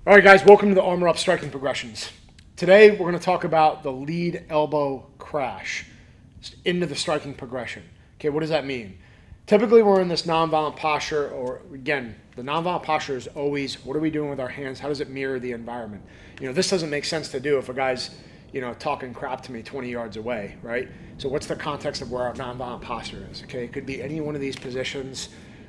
All right, guys, welcome to the ARMR-UP striking progressions. Today, we're going to talk about the lead elbow crash into the striking progression. Okay, what does that mean? Typically, we're in this nonviolent posture, or again, the nonviolent posture is always, what are we doing with our hands? How does it mirror the environment? This doesn't make sense to do if a guy's, talking crap to me 20 yards away, right? So what's the context of where our nonviolent posture is? Okay, it could be any one of these positions,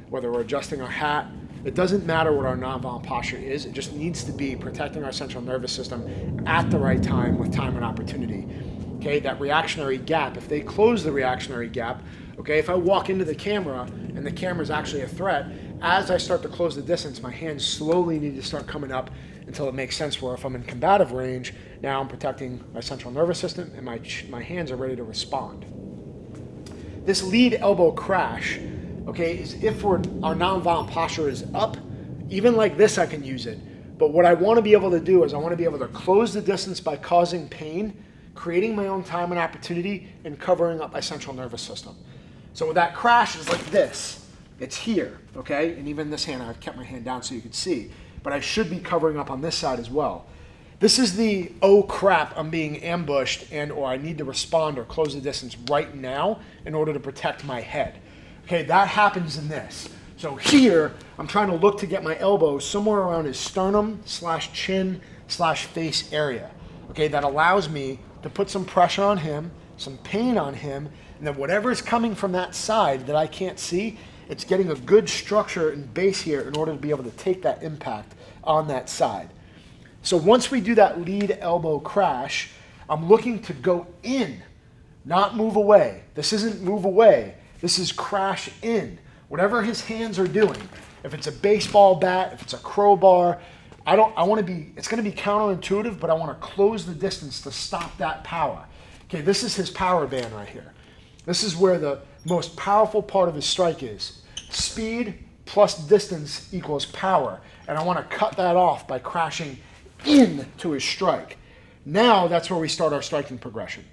whether we're adjusting our hat. It doesn't matter what our nonviolent posture is. It just needs to be protecting our central nervous system at the right time with time and opportunity. Okay, that reactionary gap, if they close the reactionary gap, okay, if I walk into the camera and the camera is actually a threat, as I start to close the distance, my hands slowly need to start coming up until it makes sense where if I'm in combative range, now I'm protecting my central nervous system and my hands are ready to respond. This lead elbow crash, okay, is if our nonviolent posture is up, even like this I can use it. But what I want to be able to do is I want to be able to close the distance by causing pain, creating my own time and opportunity, and covering up my central nervous system. So that crash is like this. It's here, okay? And even this hand, I've kept my hand down so you can see. But I should be covering up on this side as well. This is the, oh crap, I'm being ambushed or I need to respond or close the distance right now in order to protect my head. Okay, that happens in this. So here, I'm trying to look to get my elbow somewhere around his sternum/chin/face area. Okay, that allows me to put some pressure on him, some pain on him, and then whatever is coming from that side that I can't see, it's getting a good structure and base here in order to be able to take that impact on that side. So once we do that lead elbow crash, I'm looking to go in, not move away. This isn't move away. This is crash in. Whatever his hands are doing, if it's a baseball bat, if it's a crowbar, it's gonna be counterintuitive, but I wanna close the distance to stop that power. Okay, this is his power band right here. This is where the most powerful part of his strike is. Speed plus distance equals power. And I wanna cut that off by crashing into his strike. Now that's where we start our striking progression.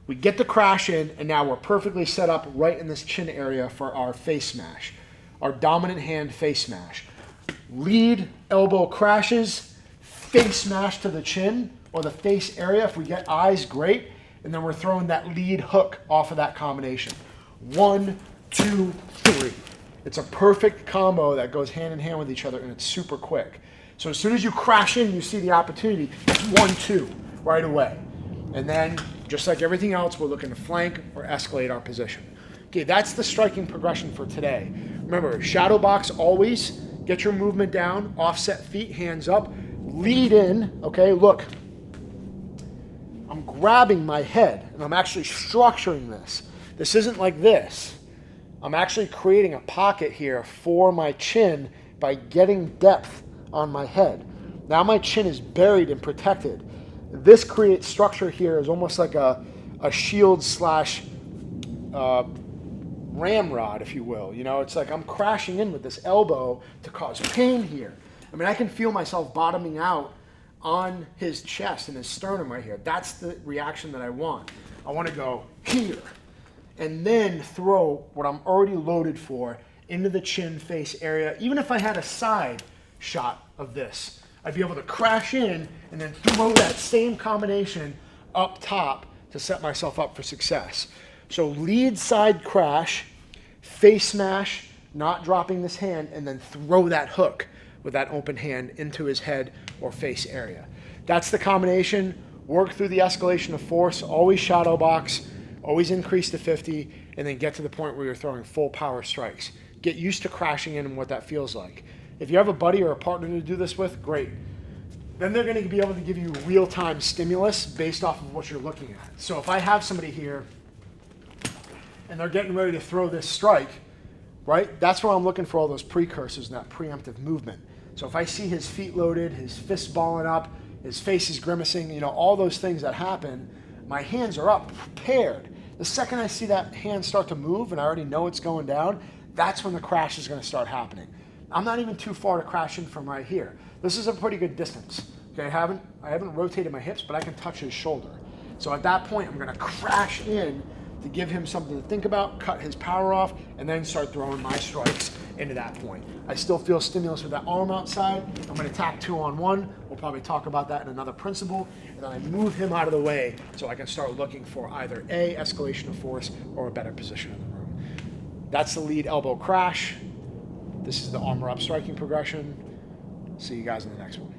We get the crash in, and now we're perfectly set up right in this chin area for our face smash, our dominant hand face smash. Lead elbow crashes, face smash to the chin or the face area. If we get eyes, great. And then we're throwing that lead hook off of that combination. 1, 2, 3. It's a perfect combo that goes hand in hand with each other, and it's super quick. So as soon as you crash in, you see the opportunity. It's 1, 2 right away. And then, just like everything else, we're looking to flank or escalate our position. Okay, that's the striking progression for today. Remember, shadow box always, get your movement down, offset feet, hands up, lead in, okay, look. I'm grabbing my head, and I'm actually structuring this. This isn't like this. I'm actually creating a pocket here for my chin by getting depth on my head. Now my chin is buried and protected. This creates structure here is almost like a shield slash ramrod, if you will. It's like I'm crashing in with this elbow to cause pain here. I mean, I can feel myself bottoming out on his chest and his sternum right here. That's the reaction that I want. I want to go here and then throw what I'm already loaded for into the chin face area. Even if I had a side shot of this, I'd be able to crash in and then throw that same combination up top to set myself up for success. So lead side crash, face smash, not dropping this hand, and then throw that hook with that open hand into his head or face area. That's the combination. Work through the escalation of force, always shadow box, always increase to 50, and then get to the point where you're throwing full power strikes. Get used to crashing in and what that feels like. If you have a buddy or a partner to do this with, great. Then they're going to be able to give you real-time stimulus based off of what you're looking at. So if I have somebody here and they're getting ready to throw this strike, right, that's where I'm looking for all those precursors and that preemptive movement. So if I see his feet loaded, his fists balling up, his face is grimacing, all those things that happen, my hands are up, prepared. The second I see that hand start to move and I already know it's going down, that's when the crash is going to start happening. I'm not even too far to crash in from right here. This is a pretty good distance. Okay, I haven't rotated my hips, but I can touch his shoulder. So at that point, I'm going to crash in to give him something to think about, cut his power off, and then start throwing my strikes into that point. I still feel stimulus with that arm outside. I'm going to attack 2-on-1. We'll probably talk about that in another principle. And then I move him out of the way so I can start looking for either A, escalation of force, or a better position in the room. That's the lead elbow crash. This is the ARMR-UP striking progression. See you guys in the next one.